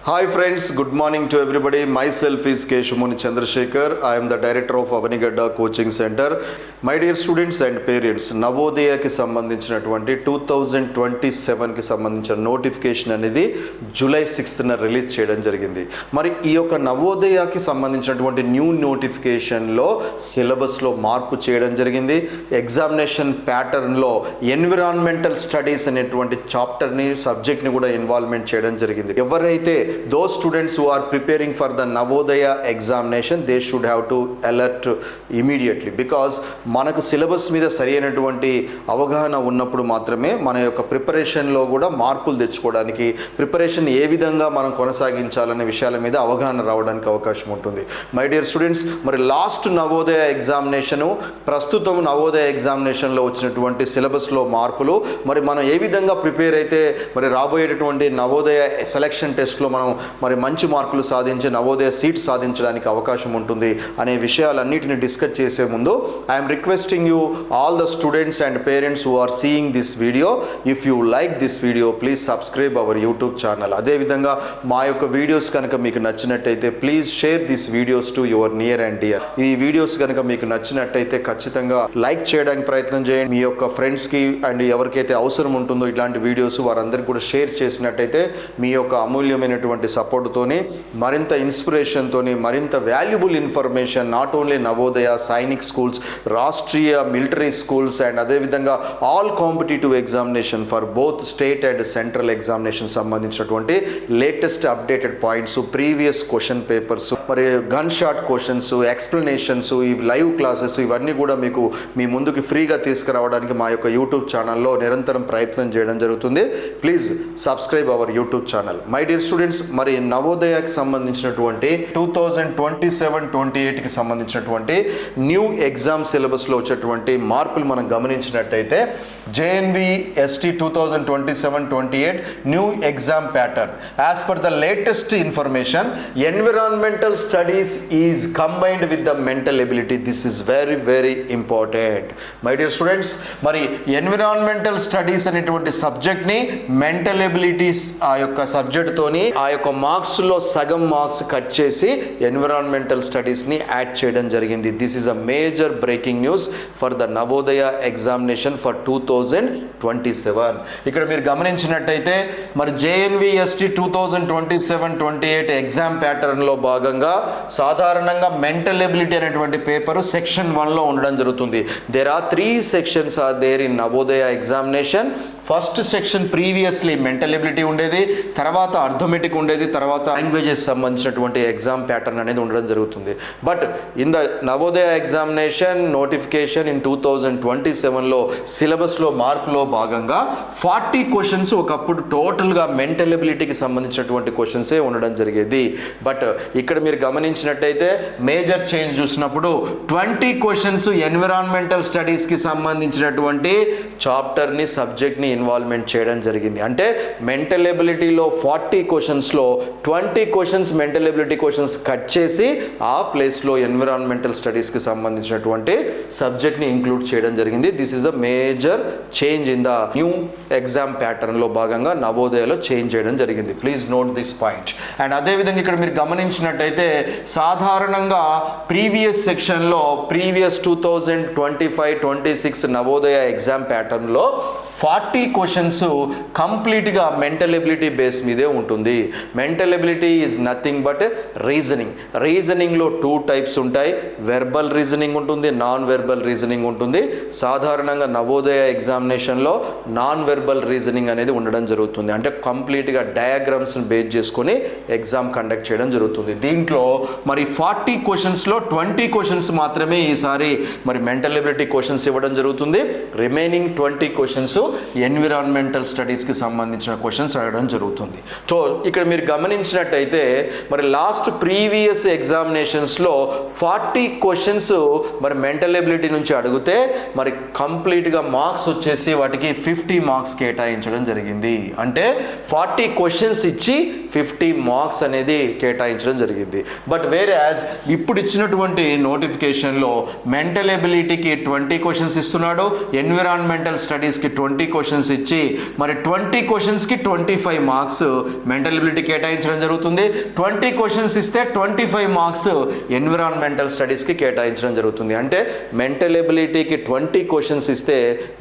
Hi friends, good morning to everybody. Myself is K. Shumuni Chandrasekhar. I am the director of Avanigadda Coaching Center. My dear students and parents, నవోదయకి సంబంధించినటువంటి 2027కి సంబంధించిన notification అనేది July 6న release చేయడం జరిగింది. మరి ఈ యొక్క నవోదయకి సంబంధించినటువంటి న్యూ నోటిఫికేషన్లో సిలబస్లో మార్పు చేయడం జరిగింది. ఎగ్జామినేషన్ ప్యాటర్న్లో ఎన్విరాన్మెంటల్ స్టడీస్ అనేటువంటి చాప్టర్ని సబ్జెక్ట్ని కూడా ఇన్వాల్వ్మెంట్ చేయడం జరిగింది. ఎవరైతే those students who are preparing for the Navodaya examination, they should have to alert immediately, because మనకు సిలబస్ మీద సరైనటువంటి అవగాహన ఉన్నప్పుడు మాత్రమే మన యొక్క ప్రిపరేషన్లో కూడా మార్పులు తెచ్చుకోవడానికి, ప్రిపరేషన్ ఏ విధంగా మనం కొనసాగించాలనే విషయాల మీద అవగాహన రావడానికి అవకాశం ఉంటుంది. మై డియర్ స్టూడెంట్స్, మరి లాస్ట్ నవోదయ ఎగ్జామినేషను, ప్రస్తుతం నవోదయ ఎగ్జామినేషన్లో వచ్చినటువంటి సిలబస్లో మార్పులు, మరి మనం ఏ విధంగా ప్రిపేర్ అయితే మరి రాబోయేటటువంటి నవోదయ సెలక్షన్ టెస్ట్లో మనం మరి మంచి మార్కులు సాధించి నవోదయ సీట్ సాధించడానికి అవకాశం ఉంటుంది అనే విషయాలన్నిటిని డిస్కస్ చేసే ముందు I'm requesting you all the students and parents who are seeing this video, if you like this video please subscribe our YouTube channel. అదేవిధంగా మా యొక్క వీడియోస్ కనుక మీకు నచ్చినట్టయితే please share this videos to your near and dear. ఈ videos కనుక మీకు నచ్చినట్టయితే ఖచ్చితంగా లైక్ చేయడానికి ప్రయత్నం చేయండి. మీ యొక్క ఫ్రెండ్స్కి అండ్ ఎవరికైతే అవసరం ఉంటుందో ఇట్లాంటి వీడియోస్ వారందరికీ కూడా షేర్ చేసినట్టయితే మీ యొక్క అమూల్యమైనటువంటి సపోర్ట్తోని, మరింత ఇన్స్పిరేషన్తోని, మరింత valuable information not only Navodaya, Sainik schools, Rashtriya military schools and అదేవిధంగా all competitive examination for both state and central examination సంబంధించినటువంటి latest updated points, previous question papers, మరి గన్ షాట్ క్వశ్చన్స్, ఎక్స్ప్లెనేషన్స్, ఈ లైవ్ క్లాసెస్ ఇవన్నీ కూడా మీకు మీ ముందుకు ఫ్రీగా తీసుకురావడానికి మా యొక్క యూట్యూబ్ ఛానల్లో నిరంతరం ప్రయత్నం చేయడం జరుగుతుంది. Please subscribe our YouTube channel. My dear students, మరి నవోదయకి సంబంధించినటువంటి 2027-28కి సంబంధించినటువంటి న్యూ ఎగ్జామ్ సిలబస్లో వచ్చేటువంటి మార్పులు మనం గమనించినట్టయితే JNV ST 2027-28 new exam pattern. As per the latest information, environmental studies is combined with the mental ability. This is very very important my dear students. మరి environmental studies అనేటువంటి సబ్జెక్ట్ని మెంటల్ ఎబిలిటీస్ ఆ యొక్క సబ్జెక్ట్తోని ఆ యొక్క మార్క్స్లో సగం మార్క్స్ కట్ చేసి environmental స్టడీస్ని add చేయడం జరిగింది. This is a major breaking news for the Navodaya examination for 2027. ఇక్కడ మీరు గమనించినట్టయితే మరి JNV ST 2027-28 ఎగ్జామ్ ప్యాటర్న్లో భాగంగా సాధారణంగా మెంటల్ ఎబిలిటీ అనేటువంటి పేపరు సెక్షన్ 1లో ఉండడం జరుగుతుంది. There are 3 sections are there in Navodaya examination. First section previously mental ability ఉండేది, తర్వాత అర్థమెటిక్ ఉండేది, తర్వాత లాంగ్వేజెస్ సంబంధించినటువంటి ఎగ్జామ్ ప్యాటర్న్ అనేది ఉండడం జరుగుతుంది. But in the Navodaya examination notification in 2027లో సిలబస్లో మార్పులో భాగంగా 40 క్వశ్చన్స్ ఒకప్పుడు టోటల్గా మెంటల్ ఎబిలిటీకి సంబంధించినటువంటి క్వశ్చన్సే ఉండడం జరిగేది. బట్ ఇక్కడ మీరు గమనించినట్టయితే మేజర్ చేంజ్ చూసినప్పుడు 20 క్వశ్చన్స్ ఎన్విరాన్మెంటల్ స్టడీస్కి సంబంధించినటువంటి చాప్టర్ని, సబ్జెక్ట్ని ఇన్వాల్వ్మెంట్ చేయడం జరిగింది. అంటే మెంటల్ ఎబిలిటీలో 40 క్వశ్చన్స్లో 20 questions mental ability questions cut చేసి ఆ ప్లేస్లో ఎన్విరాన్మెంటల్ స్టడీస్కి సంబంధించినటువంటి సబ్జెక్ట్ని ఇంక్లూడ్ చేయడం జరిగింది. This is the major change in the new exam ప్యాటర్న్లో భాగంగా నవోదయలో చేంజ్ చేయడం జరిగింది. Please note this point. And అదేవిధంగా ఇక్కడ మీరు గమనించినట్టయితే సాధారణంగా ప్రీవియస్ సెక్షన్లో ప్రీవియస్ 2025-26 నవోదయ ఎగ్జామ్ ప్యాటర్న్లో 40 క్వశ్చన్స్ కంప్లీట్గా మెంటల్ ఎబిలిటీ బేస్ మీదే ఉంటుంది. Mental ability is nothing but reasoning. రీజనింగ్లో 2 టైప్స్ ఉంటాయి. వెర్బల్ రీజనింగ్ ఉంటుంది, నాన్ వెర్బల్ రీజనింగ్ ఉంటుంది. సాధారణంగా నవోదయ ఎగ్జామినేషన్లో నాన్ వెర్బల్ రీజనింగ్ అనేది ఉండడం జరుగుతుంది. అంటే కంప్లీట్గా డయాగ్రామ్స్ని బేస్ చేసుకొని ఎగ్జామ్ కండక్ట్ చేయడం జరుగుతుంది. దీంట్లో మరి 40 క్వశ్చన్స్లో 20 క్వశ్చన్స్ మాత్రమే ఈసారి మరి మెంటల్ ఎబిలిటీ క్వశ్చన్స్ ఇవ్వడం జరుగుతుంది. రిమైనింగ్ 20 క్వశ్చన్స్ ఎన్విరాన్మెంటల్ స్టడీస్కి సంబంధించిన క్వశ్చన్స్ అడగడం జరుగుతుంది. సో ఇక్కడ మీరు గమనించినట్టయితే మరి లాస్ట్ ప్రీవియస్ ఎగ్జామినేషన్స్లో 40 క్వశ్చన్స్ మరి మెంటల్ ఎబిలిటీ నుంచి అడిగితే మరి కంప్లీట్గా మార్క్స్ వచ్చేసి వాటికి 50 మార్క్స్ కేటాయించడం జరిగింది. అంటే 40 క్వశ్చన్స్ ఇచ్చి 50 మార్క్స్ అనేది కేటాయించడం జరిగింది. బట్ వేరే యాజ్ ఇప్పుడు ఇచ్చినటువంటి నోటిఫికేషన్లో మెంటల్ ఎబిలిటీకి 20 క్వశ్చన్స్ ఇస్తున్నాడు, ఎన్విరాన్మెంటల్ స్టడీస్కి 20 క్వశ్చన్స్ ఇచ్చి మరి 20 క్వశ్చన్స్కి 25 మార్క్స్ మెంటల్ ఎబిలిటీ కేటాయించడం జరుగుతుంది. 20 క్వశ్చన్స్ ఇస్తే 25 మార్క్స్ ఎన్విరాన్మెంటల్ స్టడీస్కి కేటాయించడం జరుగుతుంది. అంటే మెంటల్ ఎబిలిటీకి 20 క్వశ్చన్స్ ఇస్తే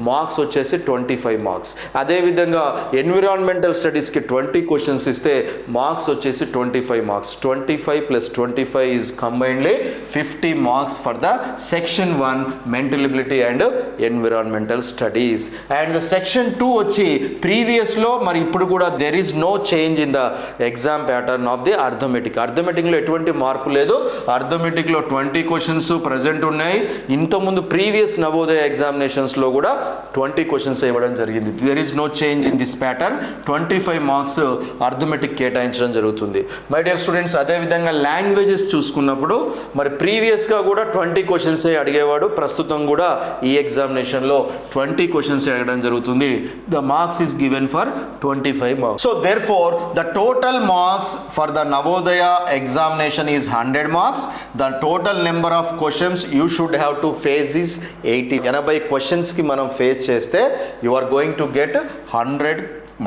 మార్క్స్ వచ్చేసి 25 మార్క్స్. అదేవిధంగా ఎన్విరాన్మెంటల్ స్టడీస్కి 20 క్వశ్చన్స్ ఇస్తే మార్క్స్ వచ్చేసి 25 marks. 25 + 25 is combinedly 50 marks for the section 1 mental ability and environmental studies. And section 2 వచ్చి ప్రీవియస్లో మరి ఇప్పుడు కూడా there is no change in the exam pattern of the arithmetic. అర్థమెటిక్లో ఎటువంటి మార్పు లేదు. అర్థమెటిక్లో 20 క్వశ్చన్స్ ప్రజెంట్ ఉన్నాయి. ఇంతకుముందు ప్రీవియస్ నవోదయ ఎగ్జామినేషన్స్లో కూడా 20 క్వశ్చన్స్ ఇవ్వడం జరిగింది. There is no change in this pattern. 25 marks arithmetic కేటాయించడం జరుగుతుంది. మై డియర్ స్టూడెంట్స్, అదేవిధంగా లాంగ్వేజెస్ చూసుకున్నప్పుడు మరి ప్రీవియస్గా కూడా 20 క్వశ్చన్సే అడిగేవాడు. ప్రస్తుతం కూడా ఈ ఎగ్జామినేషన్లో 20 క్వశ్చన్స్ అడగడం జరుగుతుంది. The marks is given for 25 marks. So therefore the total marks for the Navodaya examination is 100 marks. The total number of questions you should have to face is 80. 80 క్వశ్చన్స్కి మనం ఫేస్ చేస్తే you are going to get 100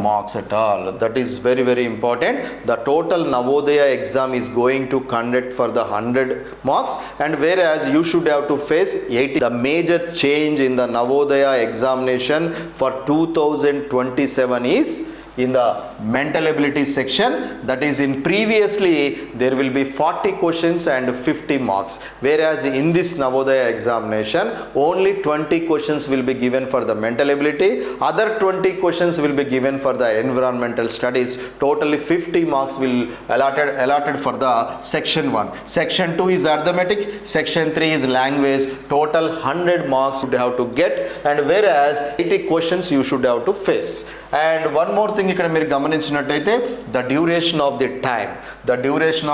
marks at all. That is very very important. The total Navodaya exam is going to conduct for the 100 marks, and whereas you should have to face 80. The major change in the Navodaya examination for 2027 is in the mental ability section. That is, in previously there will be 40 questions and 50 marks, whereas in this Navodaya examination only 20 questions will be given for the mental ability, other 20 questions will be given for the environmental studies. Totally 50 marks will allotted for the section 1. Section 2 is arithmetic, section 3 is language. Total 100 marks you have to get, and whereas 80 questions you should have to face. And one more thing ఇక్కడ మీరు గమనించినట్టయితే the duration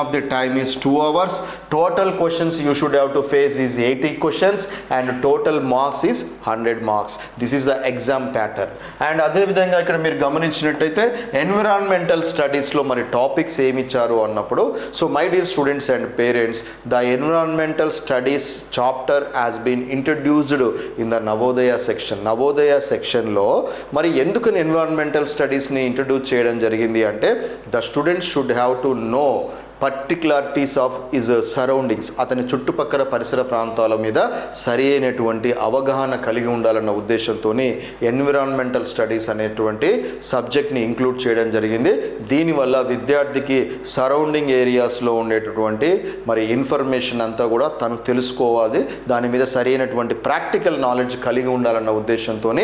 of the time is 2 hours. Total questions you should have to face is 80 questions and total marks is 100 marks. This is the exam pattern. And అదేవిధంగా ఇక్కడ మీరు గమనించినట్టయితే environmental స్టడీస్లో మరి topics ఏమి ఇచ్చారు అన్నప్పుడు, so my dear students and parents, the environmental studies chapter has been introduced in the Navodaya section. Navodaya సెక్షన్లో మరి ఎందుకు ఎన్విరాన్మెంటల్ స్టడీస్ని ఇంట్రడ్యూస్ చేయడం జరిగింది అంటే, the students should have to know particularities of his surroundings. అతని చుట్టుపక్కల పరిసర ప్రాంతాల మీద సరి అయినటువంటి అవగాహన కలిగి ఉండాలన్న ఉద్దేశంతో ఎన్విరాన్మెంటల్ స్టడీస్ అనేటువంటి సబ్జెక్ట్ని ఇంక్లూడ్ చేయడం జరిగింది. దీనివల్ల విద్యార్థికి సరౌండింగ్ ఏరియాస్లో ఉండేటటువంటి మరి ఇన్ఫర్మేషన్ అంతా కూడా తను తెలుసుకోవాలి, దాని మీద సరి అయినటువంటి ప్రాక్టికల్ నాలెడ్జ్ కలిగి ఉండాలన్న ఉద్దేశంతో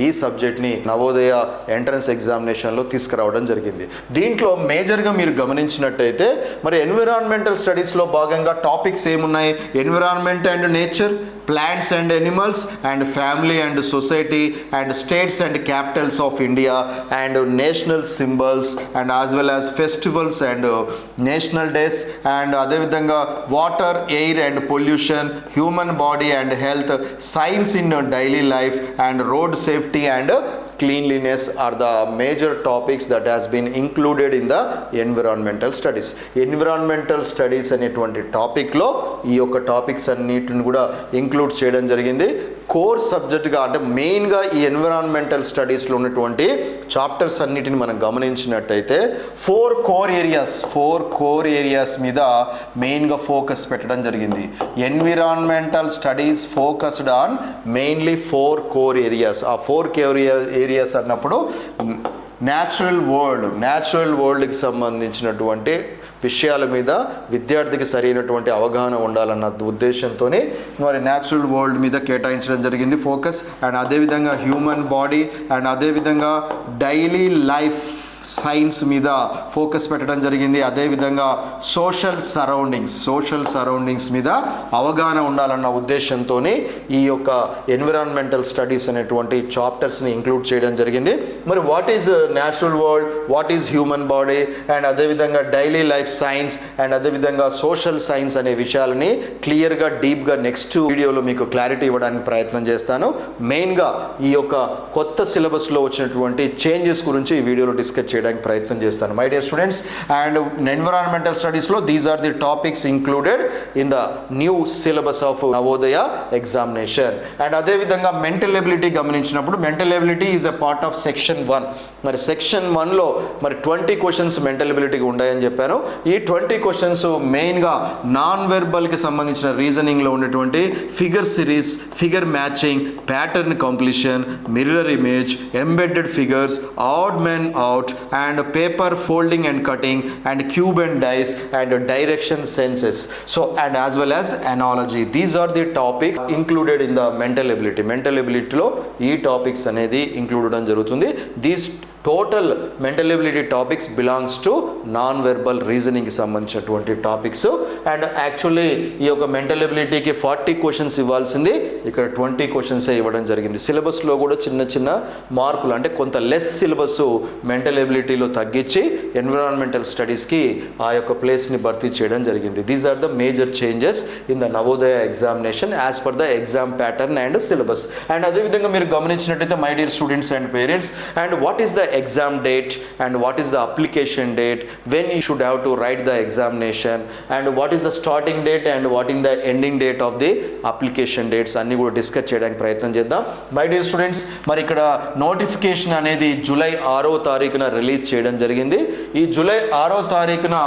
ఈ సబ్జెక్ట్ని నవోదయ ఎంట్రన్స్ ఎగ్జామినేషన్లో తీసుకురావడం జరిగింది. దీంట్లో మేజర్గా మీరు గమనించినట్టయితే మరి ఎన్విరాన్మెంటల్ స్టడీస్లో భాగంగా టాపిక్స్ ఏమున్నాయి? Environment and nature, plants and animals, and family and society, and states and capitals of India, and national symbols, and as well as festivals and national days, and అదేవిధంగా water, air and pollution, human body and health, science in daily life, and road safety and cleanliness are the major topics that has been included in the environmental studies. Environmental studies అనేటువంటి టాపిక్లో ఈ యొక్క topics అన్నిటిని కూడా include చేయడం జరిగింది. Core సబ్జెక్ట్గా అంటే మెయిన్గా ఈ ఎన్విరాన్మెంటల్ స్టడీస్లో ఉన్నటువంటి చాప్టర్స్ అన్నిటిని మనం గమనించినట్టయితే 4 కోర్ ఏరియాస్ మీద మెయిన్గా ఫోకస్ పెట్టడం జరిగింది. Environmental studies focused on mainly 4 core areas. ఆ 4 కోర్ ఏరియాస్ అన్నప్పుడు న్యాచురల్ వరల్డ్కి సంబంధించినటువంటి విషయాల మీద విద్యార్థికి సరైనటువంటి అవగాహన ఉండాలన్న ఉద్దేశంతో మరి న్యాచురల్ వరల్డ్ మీద కేటాయించడం జరిగింది ఫోకస్. అండ్ అదేవిధంగా హ్యూమన్ బాడీ, అండ్ అదేవిధంగా డైలీ లైఫ్ సైన్స్ మీద ఫోకస్ పెట్టడం జరిగింది. అదేవిధంగా సోషల్ సరౌండింగ్స్ మీద అవగాహన ఉండాలన్న ఉద్దేశంతో ఈ యొక్క ఎన్విరాన్మెంటల్ స్టడీస్ అనేటువంటి చాప్టర్స్ని ఇంక్లూడ్ చేయడం జరిగింది. మరి what is natural world, what is human body, and అదేవిధంగా డైలీ లైఫ్ సైన్స్, అండ్ అదేవిధంగా సోషల్ సైన్స్ అనే విషయాలని క్లియర్గా డీప్గా నెక్స్ట్ వీడియోలో మీకు క్లారిటీ ఇవ్వడానికి ప్రయత్నం చేస్తాను. మెయిన్గా ఈ యొక్క కొత్త సిలబస్లో వచ్చినటువంటి చేంజెస్ గురించి ఈ వీడియోలో డిస్కస్ డిస్కస్ చేయడానికి ప్రయత్నం చేస్తాను my dear students. And environmental స్టడీస్లో these are the topics included in the new syllabus of Navodaya examination. And అదేవిధంగా మెంటల్ ఎబిలిటీ గమనించినప్పుడు mental ability is a part of section 1. మరి సెక్షన్ 1లో మరి 20 క్వశ్చన్స్ మెంటల్ ఎబిలిటీకి ఉన్నాయని చెప్పాను. ఈ 20 క్వశ్చన్స్ మెయిన్గా నాన్ వెర్బల్కి సంబంధించిన రీజనింగ్లో ఉన్నటువంటి figure series, figure matching, pattern completion, mirror image, embedded figures, odd men out, and paper folding and cutting, and cube and dice, and direction senses. So and as well as analogy. These are the topics included in the mental ability. Mental ఎబిలిటీలో ఈ topics అనేది include అవడం జరుగుతుంది. These total mental ability topics belongs to non verbal రీజనింగ్కి సంబంధించినటువంటి topics. And actually ఈ యొక్క mental ఎబిలిటీకి 40 questions ఇవ్వాల్సింది ఇక్కడ 20 క్వశ్చన్సే ఇవ్వడం జరిగింది. సిలబస్లో కూడా చిన్న చిన్న మార్పులు, అంటే కొంత లెస్ సిలబస్ మెంటల్ ఎబిలిటీలో తగ్గించి ఎన్విరాన్మెంటల్ స్టడీస్కి ఆ యొక్క ప్లేస్ని భర్తీ చేయడం జరిగింది. These are the major changes in the Navodaya examination as per the exam pattern and syllabus. And అదేవిధంగా మీరు గమనించినట్టయితే my dear students and parents, and what is the exam date and what is the application date, when you should have to write the examination, and what is the starting date and what is the ending date of the application dates అన్ని కూడా discuss చేయడానికి ప్రయత్నం చేద్దాం. My dear students, మరి ఇక్కడ notification అనేది July 6వ తారీఖున రిలీజ్ చేయడం జరిగింది. ఈ జూలై 6వ తారీఖున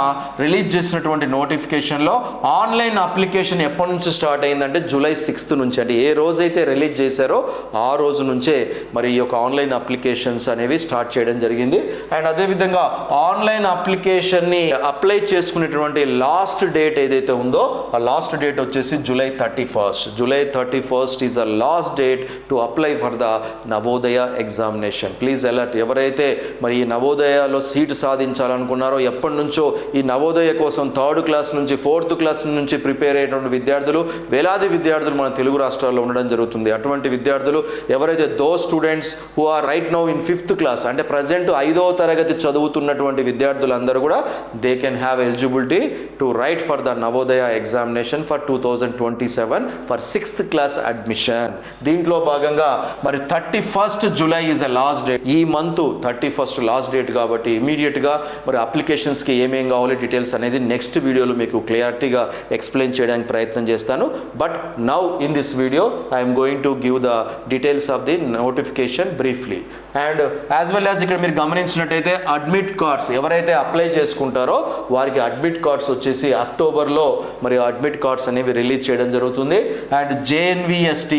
రిలీజ్ చేసినటువంటి నోటిఫికేషన్లో ఆన్లైన్ అప్లికేషన్ ఎప్పటి నుంచి స్టార్ట్ అయిందంటే జూలై 6th నుంచి, అంటే ఏ రోజైతే రిలీజ్ చేశారో ఆ రోజు నుంచే మరి ఈ యొక్క ఆన్లైన్ అప్లికేషన్స్ అనేవి స్టార్ట్ చేయడం జరిగింది. అండ్ అదేవిధంగా ఆన్లైన్ అప్లికేషన్ని అప్లై చేసుకునేటువంటి లాస్ట్ డేట్ ఏదైతే ఉందో ఆ లాస్ట్ డేట్ వచ్చేసి July 31st. July 31st is the last date to apply for the Navodaya examination. Please alert, ఎవరైతే మరి ఈ నవోదయలో సీటు సాధించాలనుకున్నారో, ఎప్పటి నుంచో ఈ నవోదయ కోసం 3rd క్లాస్ నుంచి 4th క్లాస్ నుంచి ప్రిపేర్ అయ్యేటువంటి విద్యార్థులు, వేలాది విద్యార్థులు మన తెలుగు రాష్ట్రాల్లో ఉండడం జరుగుతుంది. అటువంటి విద్యార్థులు ఎవరైతే students who are right now in 5th class, అంటే ప్రజెంట్ 5వ తరగతి చదువుతున్నటువంటి విద్యార్థులందరూ కూడా they can have eligibility to write for the Navodaya examination for 2027 for 6th class admission. దీంట్లో భాగంగా మరి 31st July is the last date. ఈ మంత్ 31st లాస్ట్ డేట్ కాబట్టి ఇమీడియట్గా మరి అప్లికేషన్స్కి ఏమేం కావాలి డీటెయిల్స్ అనేది నెక్స్ట్ వీడియోలో మీకు క్లియారిటీగా ఎక్స్ప్లెయిన్ చేయడానికి ప్రయత్నం చేస్తాను. But now in this video I'm going to give the details of the notification briefly. And as well as ఇక్కడ మీరు గమనించినట్టయితే అడ్మిట్ కార్డ్స్ ఎవరైతే అప్లై చేసుకుంటారో వారికి అడ్మిట్ కార్డ్స్ వచ్చేసి అక్టోబర్లో మరి అడ్మిట్ కార్డ్స్ అనేవి రిలీజ్ చేయడం జరుగుతుంది. And JNVST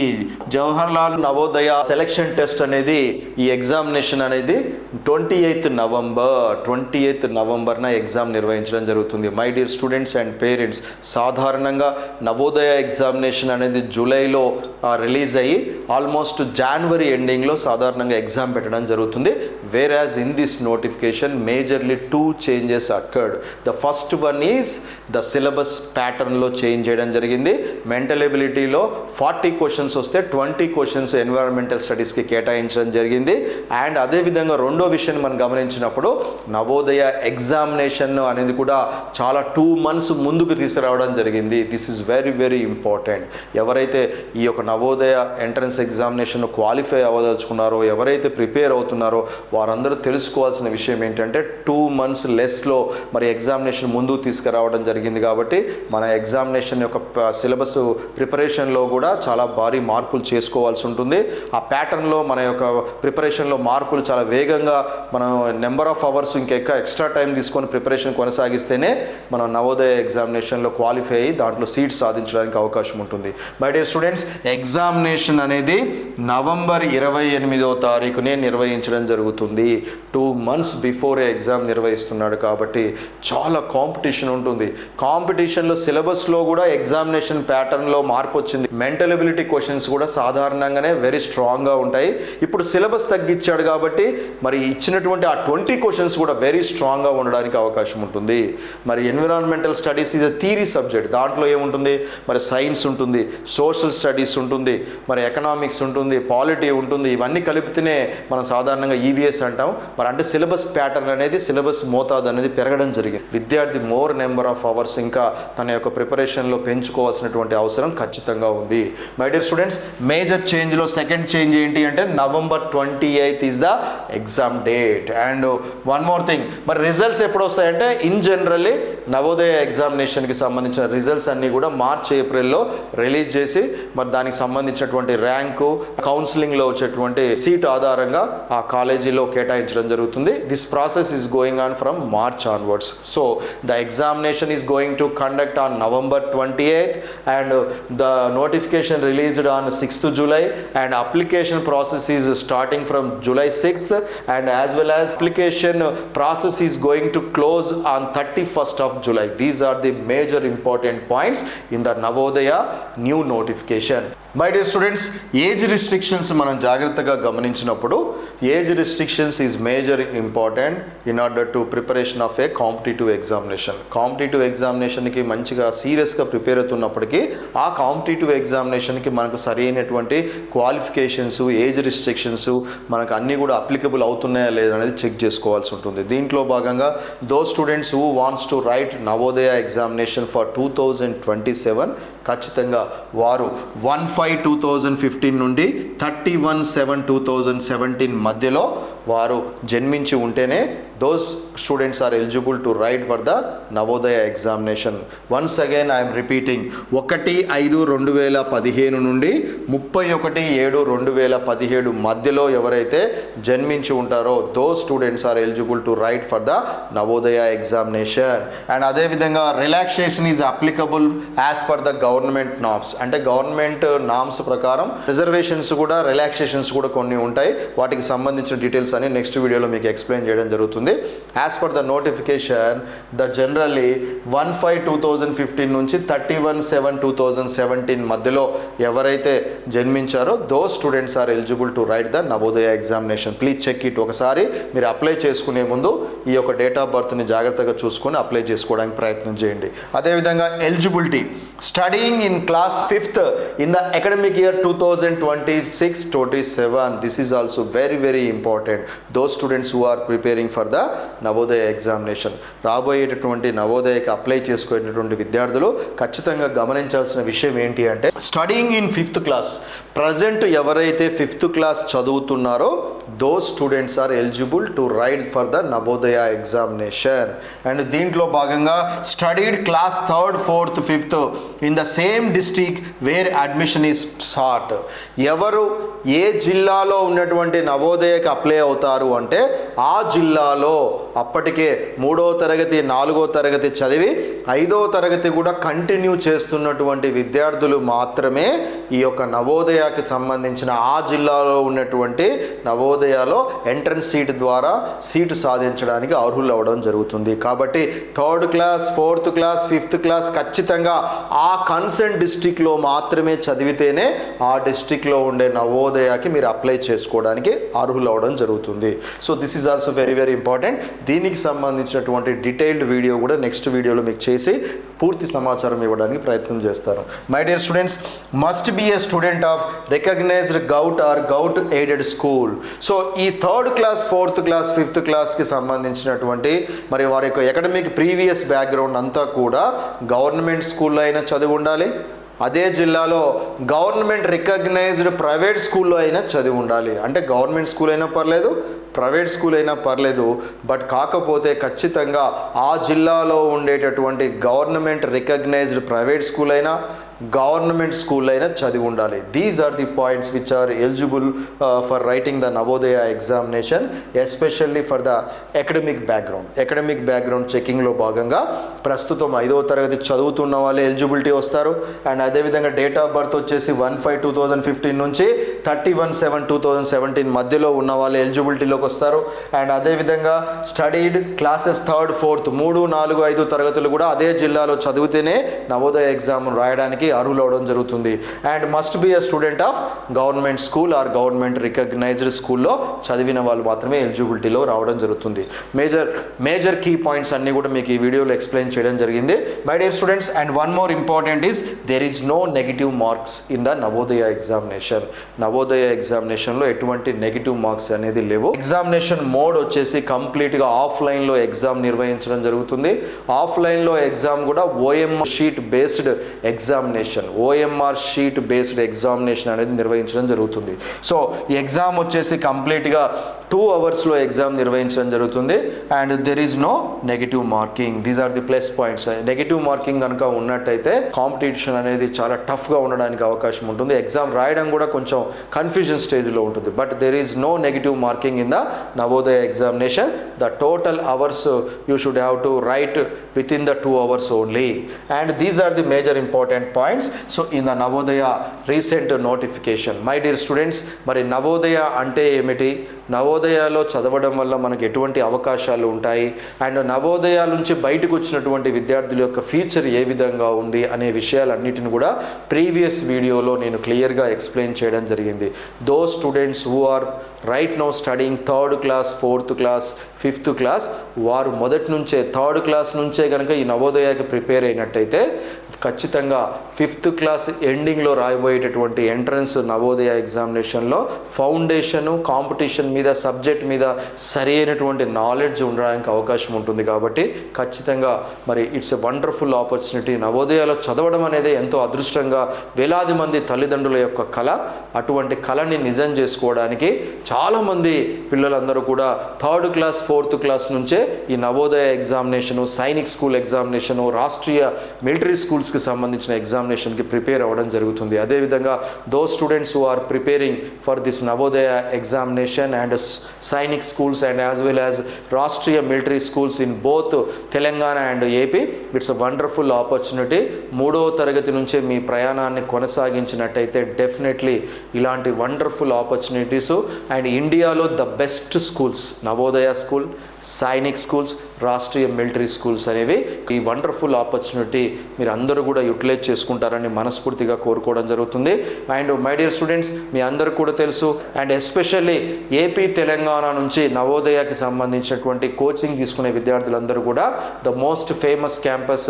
Jawaharlal Navodaya selection test అనేది ఈ ఎగ్జామినేషన్ అనేది 28th నవంబర్న ఎగ్జామ్ నిర్వహించడం జరుగుతుంది. My dear students and parents, సాధారణంగా నవోదయ ఎగ్జామినేషన్ అనేది జూలైలో రిలీజ్ అయ్యి ఆల్మోస్ట్ జనవరి ఎండింగ్లో సాధారణంగా ఎగ్జామ్ పెట్టడం జరుగుతుంది. whereas in this notification majorly 2 changes occurred. The first one is the syllabus pattern లో చేంజ్ చేయడం జరిగింది. మెంటల్ ఎబిలిటీలో 40 క్వశ్చన్స్ వస్తే 20 క్వశ్చన్స్ ఎన్విరాన్మెంటల్ స్టడీస్కి కేటాయించడం జరిగింది. అండ్ అదేవిధంగా రెండో విషయం మనం గమనించినప్పుడు నవోదయ ఎగ్జామినేషన్ అనేది కూడా చాలా 2 months ముందుకు తీసుకురావడం జరిగింది. This is very very important. ఎవరైతే ఈ యొక్క నవోదయ ఎంట్రన్స్ ఎగ్జామినేషన్ క్వాలిఫై అవ్వదలుచుకున్నారో, ఎవరైతే ప్రిపేర్ అవుతున్నారో వారందరూ తెలుసుకోవాల్సిన విషయం ఏంటంటే 2 months లెస్లో మరి ఎగ్జామినేషన్ ముందుకు తీసుకురావడం జరిగింది. కాబట్టి మన ఎగ్జామినేషన్ యొక్క సిలబస్ ప్రిపరేషన్లో కూడా చాలా భారీ మార్పులు చేసుకోవాల్సి ఉంటుంది. ఆ ప్యాటర్న్లో మన యొక్క ప్రిపరేషన్లో మార్పులు చాలా వేగంగా మనం number of hours extra time తీసుకొని ప్రిపరేషన్ కొనసాగిస్తేనే మనం నవోదయ ఎగ్జామినేషన్లో క్వాలిఫై అయ్యి దాంట్లో సీట్ సాధించడానికి అవకాశం ఉంటుంది. మై డియర్ స్టూడెంట్స్, ఎగ్జామినేషన్ అనేది నవంబర్ 28వ తారీఖునే నిర్వహించడం జరుగుతుంది. 2 months బిఫోర్ ఎగ్జామ్ నిర్వహిస్తున్నాడు కాబట్టి చాలా కాంపిటీషన్ ఉంటుంది. కాంపిటీషన్లో సిలబస్లో కూడా ఎగ్జామినేషన్ ప్యాటర్న్లో మార్పు వచ్చింది. మెంటల్ ఎబిలిటీ క్వశ్చన్స్ కూడా సాధారణంగానే వెరీ స్ట్రాంగ్గా ఉంటాయి. ఇప్పుడు సిలబస్ తగ్గించాడు కాబట్టి మరి ఇచ్చినటువంటి ఆ 20 క్వశ్చన్స్ కూడా వెరీ స్ట్రాంగ్గా ఉండడానికి అవకాశం ఉంటుంది. మరి environmental studies is a theory subject. దాంట్లో ఏముంటుంది, మరి సైన్స్ ఉంటుంది, సోషల్ స్టడీస్ ఉంటుంది, మరి ఎకనామిక్స్ ఉంటుంది, పాలిటీ ఉంటుంది. ఇవన్నీ కలిపితేనే మనం సాధారణంగా EVS డేస్ అంటాం. మరి అంటే సిలబస్ ప్యాటర్న్ అనేది, సిలబస్ మోతాదు అనేది పెరగడం జరిగింది. విద్యార్థి మోర్ నెంబర్ ఆఫ్ అవర్స్ ఇంకా తన యొక్క ప్రిపరేషన్లో పెంచుకోవాల్సినటువంటి అవసరం ఖచ్చితంగా ఉంది. మై డియర్ స్టూడెంట్స్, మేజర్ చేంజ్లో సెకండ్ చేంజ్ ఏంటి అంటే November 28th is the exam date. And one more thing, మరి రిజల్ట్స్ ఎప్పుడు వస్తాయంటే ఇన్ జనరల్లీ నవోదయ ఎగ్జామినేషన్కి సంబంధించిన రిజల్ట్స్ అన్నీ కూడా మార్చ్ ఏప్రిల్లో రిలీజ్ చేసి మరి దానికి సంబంధించినటువంటి ర్యాంకు, కౌన్సిలింగ్లో వచ్చేటువంటి సీట్ ఆధారంగా ఆ కాలేజీలో కేటాయించడం జరుగుతుంది. This process is going on from March onwards. So the examination is going to conduct on November 28th and the notification released on 6th July and application process is starting from July 6th and as well as application process is going to close on 31st of July. These are the major important points in the Navodaya new notification. My dear students, age restrictions మనం జాగ్రత్తగా గమనించినప్పుడు age restrictions is major important in order to preparation of a competitive examination. Competitive ఎగ్జామినేషన్కి మంచిగా సీరియస్గా prepare అవుతున్నప్పటికీ ఆ competitive ఎగ్జామినేషన్కి మనకు సరైనటువంటి qualifications, age restrictions మనకు అన్నీ కూడా అప్లికబుల్ అవుతున్నాయా లేదా అనేది చెక్ చేసుకోవాల్సి ఉంటుంది. దీంట్లో భాగంగా those students who wants to write Navodaya examination for 2027 ఖచ్చితంగా వారు 1/5/2015 నుండి 31/7/2017 మధ్యలో వారు జన్మించి ఉంటేనే those students are eligible to write for the Navodaya examination. Once again I am repeating, 1/5/2015 నుండి 31/7/2017 మధ్యలో ఎవరైతే జన్మించి ఉంటారో those students are eligible to write for the Navodaya examination. And అదే విధంగా relaxation is applicable as per the government norms. అంటే government norms ప్రకారం reservations కూడా, రిలాక్సేషన్స్ కూడా కొన్ని ఉంటాయి. వాటికి సంబంధించిన డీటెయిల్స్ అని నెక్స్ట్ వీడియోలో మీకు ఎక్స్ప్లెయిన్ చేయడం జరుగుతుంది. As per the notification, the generally 1/5/2015 నుంచి 31/7/2017 మధ్యలో ఎవరైతే జన్మించారో those students are eligible to write the Navodaya examination. Please check it. ఒకసారి మీరు అప్లై చేసుకునే ముందు ఈ యొక్క డేట్ ఆఫ్ బర్త్ని జాగ్రత్తగా చూసుకొని అప్లై చేసుకోవడానికి ప్రయత్నం చేయండి. అదేవిధంగా eligibility, studying in class 5th in the academic year 2026-27. This is also very very important. Those students who are preparing for the Navodaya examination, రాబోయేటటువంటి నవోదయకి అప్లై చేసుకునేటటువంటి విద్యార్థులు ఖచ్చితంగా గమనించాల్సిన విషయం ఏంటి అంటే studying in 5th class, present ఎవరైతే 5th క్లాస్ చదువుతున్నారో those students are eligible to write for the Navodaya examination. And దీంట్లో భాగంగా studied class 3rd, 4th, 5th in the same district where admission is start. ఎవరు ఏ జిల్లాలో ఉన్నటువంటి నవోదయకి అప్లై అవుతారు అంటే ఆ జిల్లాలో అప్పటికే 3వ తరగతి, 4వ తరగతి చదివి 5వ తరగతి కూడా కంటిన్యూ చేస్తున్నటువంటి విద్యార్థులు మాత్రమే ఈ యొక్క నవోదయకి సంబంధించిన ఆ జిల్లాలో ఉన్నటువంటి నవోదయలో ఎంట్రన్స్ సీట్ ద్వారా సీటు సాధించడానికి అర్హులు అవ్వడం జరుగుతుంది. కాబట్టి 3rd class, 4th class, 5th class ఖచ్చితంగా ఆ కన్సర్న్ డిస్ట్రిక్ట్లో మాత్రమే చదివితేనే ఆ డిస్ట్రిక్ట్లో ఉండే నవోదయకి మీరు అప్లై చేసుకోవడానికి అర్హులు అవ్వడం జరుగుతుంది. So this is also very very important. దీనికి సంబంధించినటువంటి డీటెయిల్డ్ వీడియో కూడా నెక్స్ట్ వీడియోలో మీకు చేసి పూర్తి సమాచారం ఇవ్వడానికి ప్రయత్నం చేస్తాను. My dear students, must be a student of recognized govt or govt aided school. So ఈ 3rd class, 4th class, 5th క్లాస్కి సంబంధించినటువంటి మరి వారి యొక్క అకాడమిక్ ప్రీవియస్ బ్యాక్గ్రౌండ్ అంతా కూడా గవర్నమెంట్ స్కూల్లో అయినా చదివి ఉండాలి, అదే జిల్లాలో గవర్నమెంట్ రికగ్నైజ్డ్ ప్రైవేట్ స్కూల్లో అయినా చదివి ఉండాలి. అంటే గవర్నమెంట్ స్కూల్ అయినా పర్లేదు, ప్రైవేట్ స్కూల్ అయినా పర్లేదు, బట్ కాకపోతే ఖచ్చితంగా ఆ జిల్లాలో ఉండేటటువంటి గవర్నమెంట్ రికగ్నైజ్డ్ ప్రైవేట్ స్కూల్ అయినా, గవర్నమెంట్ స్కూల్ అయినా చదివి ఉండాలి. These are the points which are eligible for writing the Navodaya examination, especially for the academic background. Academic background చెకింగ్లో భాగంగా ప్రస్తుతం 5వ తరగతి చదువుతున్న వాళ్ళే ఎలిజిబిలిటీ వస్తారు. అండ్ అదేవిధంగా డేట్ ఆఫ్ బర్త్ వచ్చేసి 1/5/2015 నుంచి 31/7/2017 మధ్యలో ఉన్న వాళ్ళు ఎలిజిబిలిటీలోకి వస్తారు. అండ్ అదేవిధంగా స్టడీడ్ క్లాసెస్ 3rd, 4th 3, 4, 5 తరగతులు కూడా అదే జిల్లాలో చదివితేనే నవోదయ ఎగ్జామ్ రాయడానికి అర్హులు అవడం జరుగుతుంది. And must be a student of government school or government recognized స్కూల్లో చదివిన వాళ్ళు మాత్రమే ఎలిజిబిలిటీలో రావడం జరుగుతుంది. మేజర్ కీ పాయింట్స్ అన్నీ కూడా మీకు ఈ వీడియోలో ఎక్స్ప్లెయిన్ చేయడం జరిగింది my dear students. And one more important is there is no negative marks in the Navodaya examination. Navodaya ఎగ్జామినేషన్లో ఎటువంటి నెగిటివ్ మార్క్స్ అనేది లేవు. ఎగ్జామినేషన్ మోడ్ వచ్చేసి కంప్లీట్గా ఆఫ్లైన్లో ఎగ్జామ్ నిర్వహించడం జరుగుతుంది. ఆఫ్లైన్లో ఎగ్జామ్ కూడా ఓఎంఆర్ షీట్ బేస్డ్ ఎగ్జామినేషన్ అనేది నిర్వహించడం జరుగుతుంది. సో ఈ ఎగ్జామ్ వచ్చేసి కంప్లీట్గా 2 అవర్స్లో ఎగ్జామ్ నిర్వహించడం జరుగుతుంది. And there is no negative marking. These are the plus points. Negative marking కనుక ఉన్నట్టయితే కాంపిటీషన్ అనేది చాలా టఫ్గా ఉండడానికి అవకాశం ఉంటుంది. ఎగ్జామ్ రాయడం కూడా కొంచెం కన్ఫ్యూజన్ స్టేజ్లో ఉంటుంది. But there is no negative marking in the Navodaya examination. The total hours you should have to write within the 2 hours only. And these are the major important points. So in the Navodaya recent notification my dear students, మరి నవోదయ అంటే ఏమిటి, నవోదయాలో చదవడం వల్ల మనకు ఎటువంటి అవకాశాలు ఉంటాయి, and Navodaya నుంచి బయటకు వచ్చినటువంటి విద్యార్థుల యొక్క ఫ్యూచర్ ఏ విధంగా ఉంది అనే విషయాలన్నిటిని కూడా ప్రీవియస్ వీడియోలో నేను క్లియర్గా ఎక్స్ప్లెయిన్ చేయడం జరిగింది. Those students who are right now studying 3rd class 4th class 5th class, వారు మొదటి నుంచే 3rd క్లాస్ నుంచే కనుక ఈ నవోదయకి ప్రిపేర్ అయినట్టయితే ఖచ్చితంగా 5th క్లాస్ ఎండింగ్లో రాయబోయేటటువంటి ఎంట్రన్స్ నవోదయ ఎగ్జామినేషన్లో ఫౌండేషను కాంపిటీషన్ మీద సబ్జెక్ట్ మీద సరి అయినటువంటి నాలెడ్జ్ ఉండడానికి అవకాశం ఉంటుంది. కాబట్టి ఖచ్చితంగా మరి ఇట్స్ ఎ వండర్ఫుల్ ఆపర్చునిటీ. నవోదయాలో చదవడం అనేది ఎంతో అదృష్టంగా వేలాది మంది తల్లిదండ్రుల యొక్క కళ. అటువంటి కళని నిజం చేసుకోవడానికి చాలామంది పిల్లలందరూ కూడా 3rd క్లాస్ 4th క్లాస్ నుంచే ఈ Navodaya examination, Sainik school examination, Rashtriya military స్కూల్స్కి సంబంధించిన ఎగ్జామినేషన్కి ప్రిపేర్ అవ్వడం జరుగుతుంది. అదేవిధంగా those students who are preparing for this Navodaya examination and Sainik schools and as well as Rashtriya military schools in both Telangana and AP, it's a wonderful opportunity. 3వ తరగతి నుంచే మీ ప్రయాణాన్ని కొనసాగించినట్టయితే డెఫినెట్లీ ఇలాంటి వండర్ఫుల్ ఆపర్చునిటీస్ అండ్ ఇండియాలో the best schools Navodaya school, Sainik schools, Rashtriya military schools అనేవి ఈ వండర్ఫుల్ ఆపర్చునిటీ మీరు అందరూ కూడా యూటిలైజ్ చేసుకుంటారని మనస్ఫూర్తిగా కోరుకోవడం జరుగుతుంది. అండ్ మై డియర్ స్టూడెంట్స్, మీ అందరికీ కూడా తెలుసు అండ్ ఎస్పెషల్లీ ఏపీ తెలంగాణ నుంచి నవోదయకి సంబంధించినటువంటి కోచింగ్ తీసుకునే విద్యార్థులందరూ కూడా the most famous campus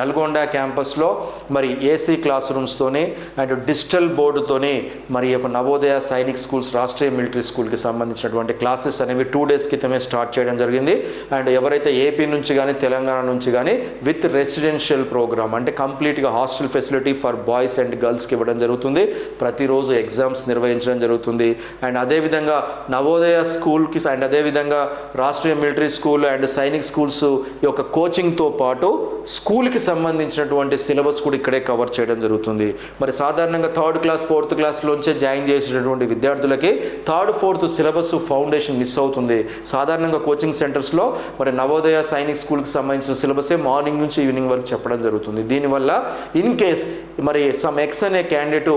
Nalgonda క్యాంపస్లో మరి ఏసీ క్లాస్ రూమ్స్తోని అండ్ డిజిటల్ బోర్డుతోని మరి యొక్క నవోదయ సైనిక్ స్కూల్స్, రాష్ట్రీయ మిలిటరీ స్కూల్కి సంబంధించినటువంటి క్లాసెస్ అనేవి 2 days క్రితమే స్టార్ట్ చేయడం జరిగింది. అండ్ ఎవరైతే ఏపీ నుంచి కానీ తెలంగాణ నుంచి కానీ విత్ రెసిడెన్షియల్ ప్రోగ్రామ్ అంటే కంప్లీట్గా hostel facility for boys and గర్ల్స్కి ఇవ్వడం జరుగుతుంది. ప్రతిరోజు ఎగ్జామ్స్ నిర్వహించడం జరుగుతుంది. అండ్ అదేవిధంగా నవోదయ స్కూల్కి అండ్ అదేవిధంగా Rashtriya military school and Sainik schools యొక్క కోచింగ్తో పాటు స్కూల్కి సంబంధించినటువంటి సిలబస్ కూడా ఇక్కడే కవర్ చేయడం జరుగుతుంది. మరి సాధారణంగా 3rd క్లాస్ 4th క్లాస్లోంచే జాయిన్ చేసినటువంటి విద్యార్థులకి 3rd 4th syllabus foundation miss అవుతుంది. సాధారణంగా కోచింగ్ సెంటర్స్లో మరి నవోదయ సైనిక్ స్కూల్కి సంబంధించిన సిలబసే మార్నింగ్ నుంచి ఈవినింగ్ వరకు చెప్పడం జరుగుతుంది. దీనివల్ల ఇన్ కేస్ మరి సమ్ ఎక్స్ అనే క్యాండిడేట్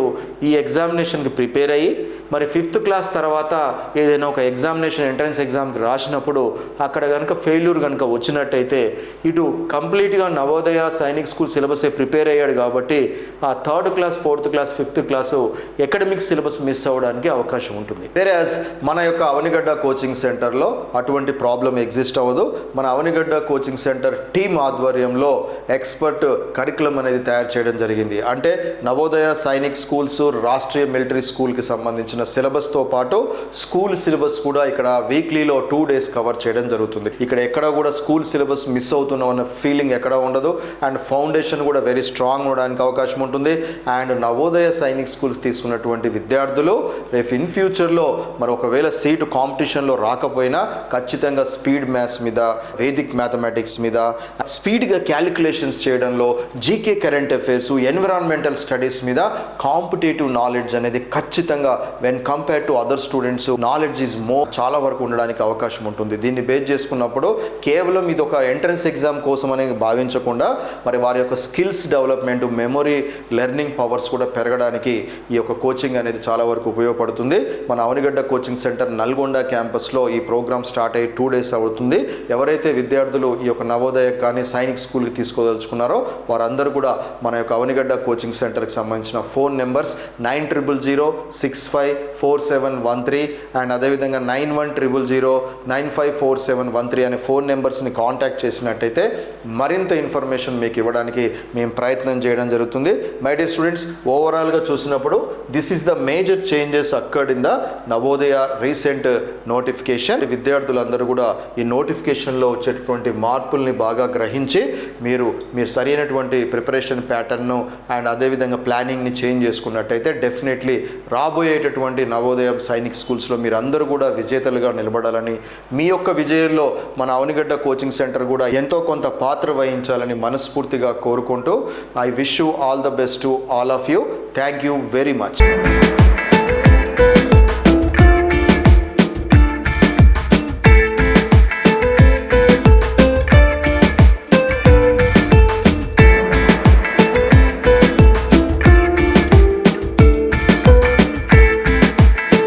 ఈ ఎగ్జామినేషన్కి ప్రిపేర్ అయ్యి మరి 5th క్లాస్ తర్వాత ఏదైనా ఒక ఎగ్జామినేషన్ ఎంట్రన్స్ ఎగ్జామ్కి రాసినప్పుడు అక్కడ కనుక ఫెయిల్యూర్ కనుక వచ్చినట్టయితే ఇటు కంప్లీట్గా నవోదయ సైనిక్ స్కూల్ సిలబసే ప్రిపేర్ అయ్యాడు కాబట్టి ఆ 3rd class 4th class 5th class academic syllabus miss అవ్వడానికి అవకాశం ఉంటుంది. వేరేస్ మన యొక్క అవనిగడ్డ కోచింగ్ సెంటర్లో అటువంటి ప్రాబ్లం ఎగ్జిస్ట్ అవ్వదు. మన అవనిగడ్డ కోచింగ్ సెంటర్ టీమ్ ఆధ్వర్యంలో ఎక్స్పర్ట్ కరికులం అనేది తయారు చేయడం జరిగింది. అంటే నవోదయ సైనిక్ స్కూల్స్, రాష్ట్రీయ మిలిటరీ స్కూల్కి సంబంధించిన సిలబస్తో పాటు స్కూల్ సిలబస్ కూడా ఇక్కడ వీక్లీలో 2 days కవర్ చేయడం జరుగుతుంది. ఇక్కడ ఎక్కడ కూడా స్కూల్ సిలబస్ మిస్ అవుతున్నాం అన్న ఫీలింగ్ ఎక్కడ ఉండదు. అండ్ ఫౌండేషన్ కూడా వెరీ స్ట్రాంగ్ ఉండడానికి అవకాశం ఉంటుంది. అండ్ నవోదయ సైనిక్ స్కూల్స్ తీసుకున్నటువంటి విద్యార్థులు రేపు ఇన్ ఫ్యూచర్లో మరి ఒకవేళ సీటు కాంపిటీషన్లో రాకపోయినా ఖచ్చితంగా స్పీడ్ మ్యాథ్స్ మీద, వేదిక్ మ్యాథమెటిక్స్ మీద, స్పీడ్గా క్యాలిక్యులేషన్స్ చేయడంలో, GK current affairs, environmental studies మీద కాంపిటేటివ్ నాలెడ్జ్ అనేది ఖచ్చితంగా when compare to other students knowledge is more చాలా వరకు ఉండడానికి అవకాశం ఉంటుంది. దీన్ని బేస్ చేసుకున్నప్పుడు కేవలం ఇది ఒక ఎంట్రన్స్ ఎగ్జామ్ కోసం అనేది భావించకుండా మరి వారి యొక్క skills development, memory, learning powers కూడా పెరగడానికి ఈ యొక్క కోచింగ్ అనేది చాలా వరకు ఉపయోగపడుతుంది. మన అవనిగడ్డ కోచింగ్ సెంటర్ నల్గొండ క్యాంపస్లో ఈ ప్రోగ్రామ్ స్టార్ట్ అయ్యి 2 days అవుతుంది. ఎవరైతే విద్యార్థులు ఈ యొక్క నవోదయ కానీ సైనిక్ స్కూల్కి తీసుకోదలుచుకున్నారో వారందరూ కూడా మన యొక్క అవనిగడ్డ కోచింగ్ సెంటర్కి సంబంధించిన ఫోన్ నెంబర్స్ 9000654713 అండ్ అదేవిధంగా 9100095471 అనే ఫోన్ నెంబర్స్ని కాంటాక్ట్ చేసినట్టయితే మరింత ఇన్ఫర్మేషన్ మీకు ఇవ్వడానికి మేము ప్రయత్నం చేయడం జరుగుతుంది. మై డియర్ స్టూడెంట్స్, ఓవరాల్గా చూసినప్పుడు this is the major changes occurred in the Navodaya recent notification. విద్యార్థులందరూ కూడా ఈ నోటిఫికేషన్లో వచ్చేటటువంటి మార్పుల్ని బాగా గ్రహించి మీరు సరైనటువంటి ప్రిపరేషన్ ప్యాటర్న్ను అండ్ అదేవిధంగా ప్లానింగ్ని చేంజ్ చేసుకున్నట్టయితే డెఫినెట్లీ రాబోయేటటువంటి నవోదయ సైనిక్ స్కూల్స్లో మీరు అందరూ కూడా విజేతలుగా నిలబడాలని, మీ యొక్క విజయంలో మన అవనిగడ్డ కోచింగ్ సెంటర్ కూడా ఎంతో కొంత పాత్ర వహించాలని మనస్ఫూర్తిగా కోరుకుంటూ I wish you all the best to all of you. Thank you very much.